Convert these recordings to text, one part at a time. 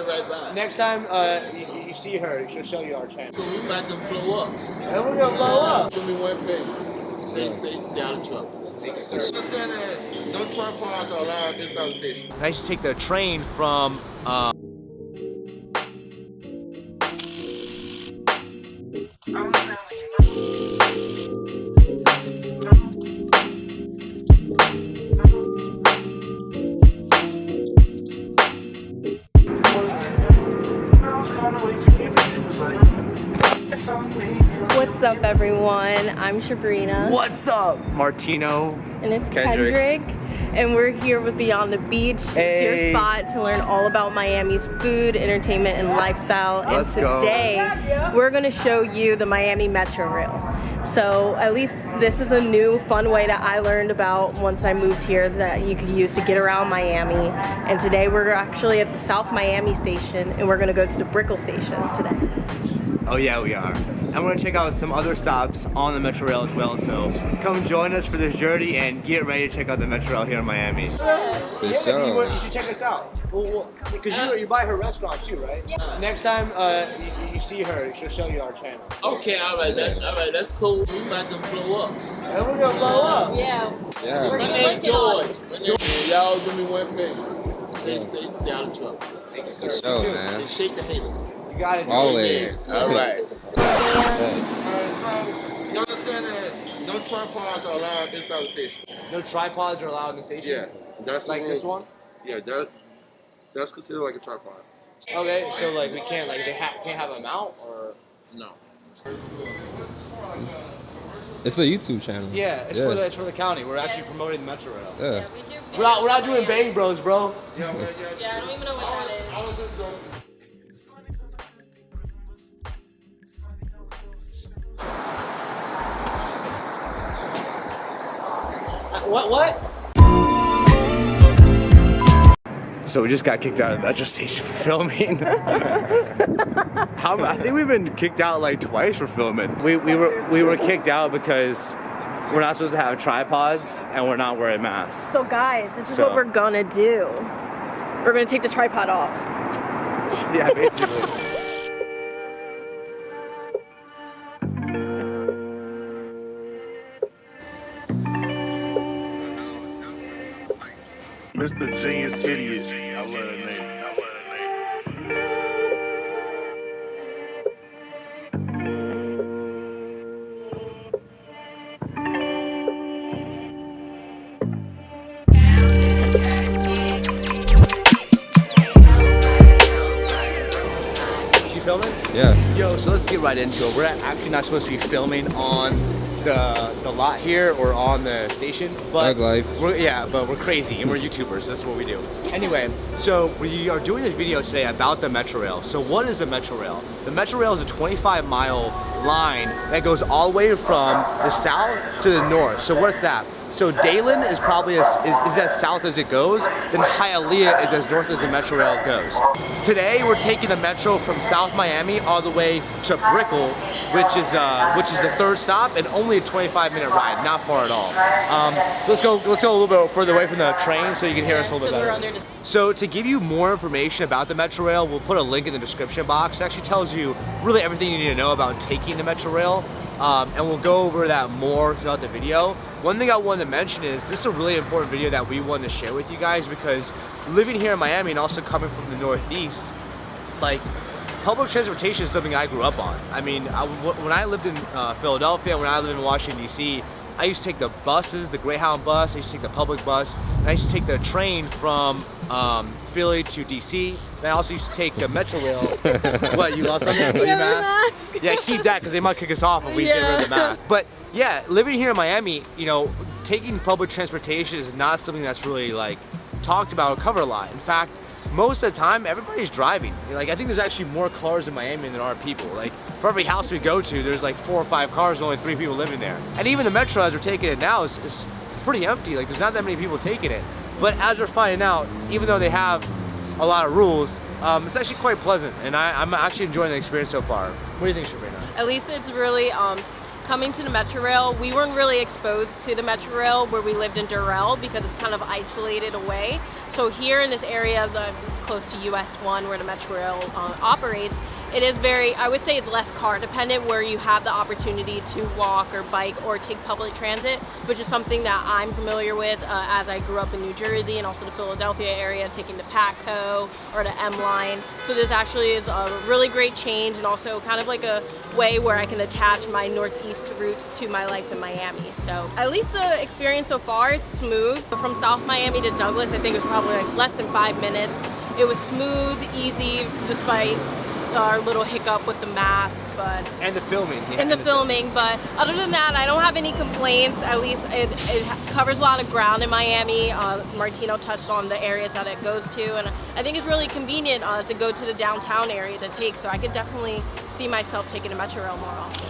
coming right back. Next time you see her, she'll show you our channel. So we about to flow up. And we're gonna blow up. Do me one favor. Stay safe, stay out of trouble. Thank you, sir. Understand that no tripods are allowed inside the station. I used to take the train from What's up, everyone? I'm Sabrina. What's up, Martino? And it's Kendrick. And we're here with Beyond the Beach. It's your spot to learn all about Miami's food, entertainment, and lifestyle. And today, we're gonna show you the Miami Metrorail. So at least this is a new fun way that I learned about once I moved here that you could use to get around Miami. And today we're actually at the South Miami Station, and we're gonna go to the Brickell Station today. Oh yeah, we are. And we're gonna check out some other stops on the Metrorail as well. So come join us for this journey and get ready to check out the Metrorail here in Miami. You should check us out. Because you buy her restaurant too, right? Yeah. Next time you see her, she'll show you our channel. Okay, alright, that's cool. We about to flow up. And we're gonna blow up. Yeah. My name's George. Y'all do me one favor. Stay safe, stay out of trouble. Thank you, sir. And shake the haters. You got it. Always. Alright. So, you understand that no tripods are allowed inside the station? No tripods are allowed in the station? Yeah. That's like this one? Yeah, that's considered like a tripod. Okay, so like we can't, like they can't have a mount or? No. It's a YouTube channel. Yeah, it's for the county. We're actually promoting the Metrorail. Yeah. We're not doing Bang Bros, bro. Yeah, I don't even know what that is. I was just joking. What? So we just got kicked out of the metro station for filming. I think we've been kicked out like twice for filming. We were kicked out because we're not supposed to have tripods and we're not wearing masks. So guys, this is what we're gonna do. We're gonna take the tripod off. Yeah, basically. Mr. Genius Idiot. I love that name. You filming? Yeah. Yo, so let's get right into it. We're actually not supposed to be filming on the lot here or on the station, but life. But we're crazy and we're YouTubers, so that's what we do. Anyway, so we are doing this video today about the Metrorail. So what is the Metrorail? The Metrorail is a 25-mile line that goes all the way from the south to the north. So what's that? So Dayton is probably is as south as it goes, then Hialeah is as north as the Metrorail goes. Today we're taking the Metro from South Miami all the way to Brickell, which is the third stop and only a 25-minute ride, not far at all. So let's go a little bit further away from the train so you can hear us a little bit better. So to give you more information about the Metrorail, we'll put a link in the description box. It actually tells you really everything you need to know about taking the Metrorail. And we'll go over that more throughout the video. One thing I wanted to mention is this is a really important video that we wanted to share with you guys because living here in Miami and also coming from the Northeast, like public transportation is something I grew up on. I mean, when I lived in Philadelphia, when I lived in Washington, D.C., I used to take the buses, the Greyhound bus, I used to take the public bus, and I used to take the train from Philly to DC. And I also used to take the Metrorail. What, you lost something? Your mask? Yeah, keep that because they might kick us off if we get rid of the mask. But yeah, living here in Miami, you know, taking public transportation is not something that's really like talked about or covered a lot. In fact, most of the time, everybody's driving. Like, I think there's actually more cars in Miami than there are people. Like, for every house we go to, there's like 4 or 5 cars and only 3 people living there. And even the Metro, as we're taking it now, is pretty empty. Like, there's not that many people taking it. But as we're finding out, even though they have a lot of rules, it's actually quite pleasant. And I'm actually enjoying the experience so far. What do you think, Sabrina? At least it's really coming to the Metrorail, we weren't really exposed to the Metrorail where we lived in Durrell because it's kind of isolated away. So here in this area that is close to US 1 where the Metrorail operates, it is very, I would say it's less car dependent, where you have the opportunity to walk or bike or take public transit, which is something that I'm familiar with as I grew up in New Jersey and also the Philadelphia area, taking the PATCO or the M line. So this actually is a really great change, and also kind of like a way where I can attach my Northeast roots to my life in Miami. So at least the experience so far is smooth. From South Miami to Douglas, I think it was probably like less than 5 minutes. It was smooth, easy, despite our little hiccup with the mask, but and the filming. Yeah, and the filming. But other than that, I don't have any complaints. At least it covers a lot of ground in Miami. Martino touched on the areas that it goes to, and I think it's really convenient to go to the downtown area to take. So I could definitely see myself taking a Metrorail more often.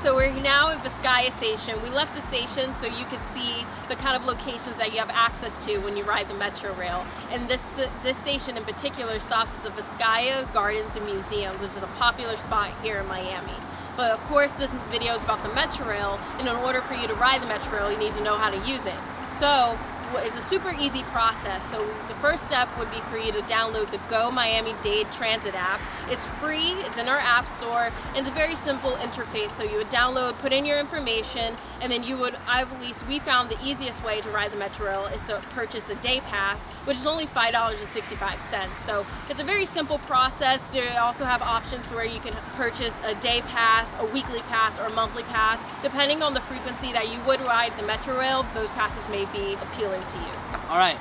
So we're now at Vizcaya Station. We left the station so you can see the kind of locations that you have access to when you ride the Metrorail. And this station in particular stops at the Vizcaya Gardens and Museums, which is a popular spot here in Miami. But of course this video is about the Metrorail, and in order for you to ride the Metrorail, you need to know how to use it. So it's a super easy process. So the first step would be for you to download the Go Miami-Dade Transit app. It's free, it's in our app store, and it's a very simple interface. So you would download, put in your information, and then you would, at least we found the easiest way to ride the Metrorail is to purchase a day pass, which is only $5.65. So it's a very simple process. They also have options where you can purchase a day pass, a weekly pass, or a monthly pass. Depending on the frequency that you would ride the Metrorail, those passes may be appealing to you. All right,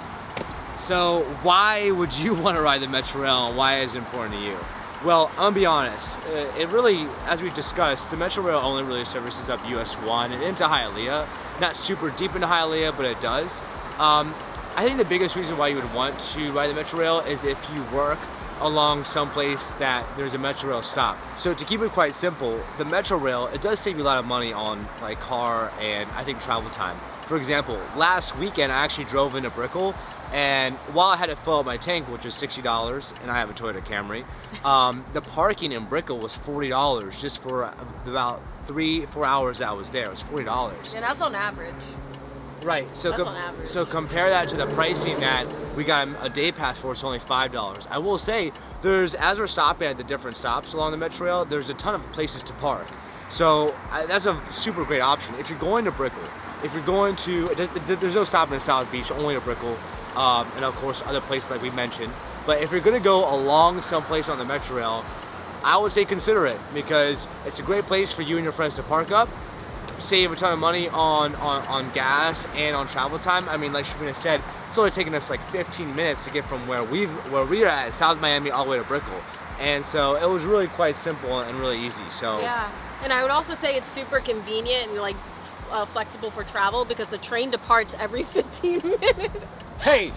so why would you want to ride the Metrorail, and why is it important to you? Well, I'm gonna be honest, it really, as we've discussed, the Metrorail only really services up US 1 and into Hialeah. Not super deep into Hialeah, but it does. I think the biggest reason why you would want to ride the Metrorail is if you work along someplace that there's a Metrorail stop. So to keep it quite simple, the Metrorail, it does save you a lot of money on like car and I think travel time. For example, last weekend I actually drove into Brickell, and while I had to fill up my tank, which was $60, and I have a Toyota Camry, the parking in Brickell was $40 just for about 3-4 hours that I was there. It was $40. And that's on average. Right, so compare that to the pricing that we got a day pass for. It's only $5. I will say, as we're stopping at the different stops along the Metrorail, there's a ton of places to park. So that's a super great option. If you're going to Brickell, if you're going to, there's no stop in South Beach, only to Brickell, and of course other places like we mentioned. But if you're gonna go along someplace on the Metrorail, I would say consider it, because it's a great place for you and your friends to park up, save a ton of money on gas and on travel time. I mean, like Shabina said, it's only taking us like 15 minutes to get from where we're at South Miami all the way to Brickell. And so it was really quite simple and really easy. So yeah, and I would also say it's super convenient and like flexible for travel, because the train departs every 15 minutes. Hey,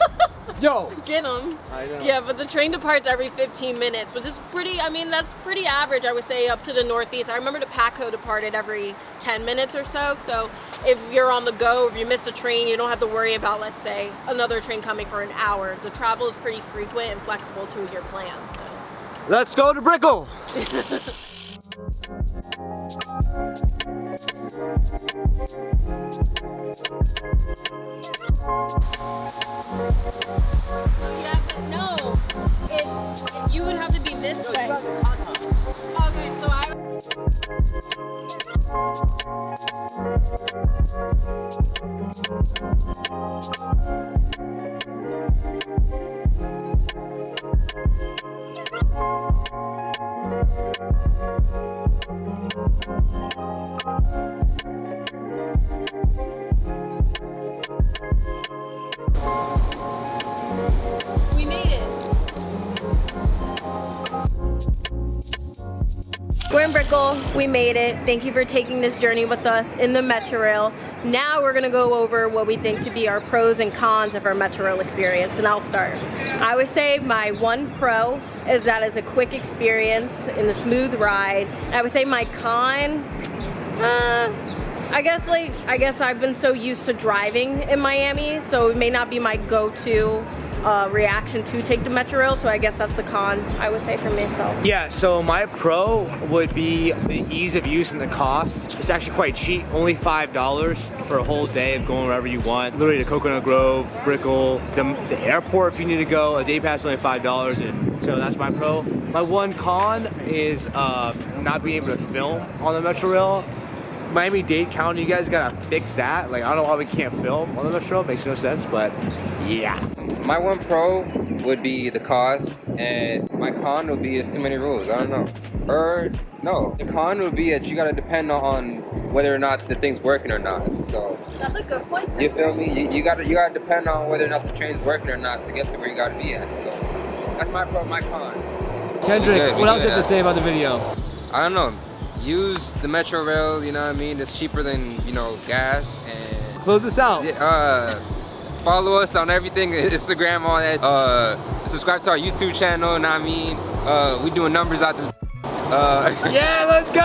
yo, get them. I know. Yeah, but the train departs every 15 minutes, which is pretty, I mean, that's pretty average, I would say, up to the Northeast. I remember the PATCO departed every 10 minutes or so. So if you're on the go, if you miss a train, you don't have to worry about, let's say, another train coming for an hour. The travel is pretty frequent and flexible to your plans. So. Let's go to Brickell. No, you would have to be this way. Okay, so we made it. We're in Brickell. We made it. Thank you for taking this journey with us in the Metrorail. Now we're gonna go over what we think to be our pros and cons of our Metrorail experience, and I'll start. I would say my one pro is that it's a quick experience and a smooth ride. And I would say my con, I guess I've been so used to driving in Miami, so it may not be my go-to reaction to take the Metrorail, so I guess that's the con, I would say, for myself. Yeah, so my pro would be the ease of use and the cost. It's actually quite cheap, only $5 for a whole day of going wherever you want. Literally to Coconut Grove, Brickell, the airport if you need to go, a day pass is only $5, and so that's my pro. My one con is not being able to film on the Metrorail. Miami-Dade County, you guys gotta fix that. Like, I don't know why we can't film on the Metrorail, makes no sense, but yeah. My one pro would be the cost, and my con would be it's too many rules. I don't know. Or no, the con would be that you gotta depend on whether or not the thing's working or not. So That's a good point. you feel me? You gotta depend on whether or not the train's working or not to get to where you gotta be at. So that's my pro, my con. Kendrick, what else do you have to say about the video? I don't know. Use the Metrorail, you know what I mean? It's cheaper than, you know, gas. And Close this out. follow us on everything, Instagram, all that. Subscribe to our YouTube channel, you know what I mean? We doing numbers out this. Yeah, let's go!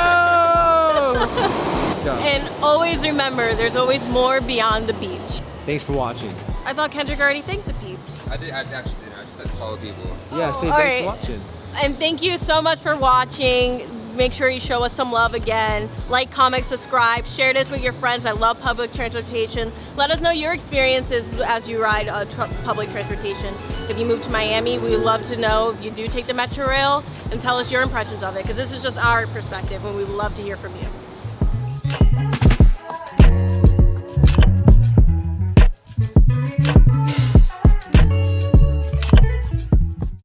And always remember, there's always more beyond the beach. Thanks for watching. I thought Kendrick already thanked the peeps. I actually did. I just had to follow people. Yeah, say all thanks right. for watching. And thank you so much for watching. Make sure you show us some love again. Like, comment, subscribe, share this with your friends that love public transportation. Let us know your experiences as you ride public transportation. If you move to Miami, we would love to know if you do take the Metrorail, and tell us your impressions of it, because this is just our perspective and we would love to hear from you.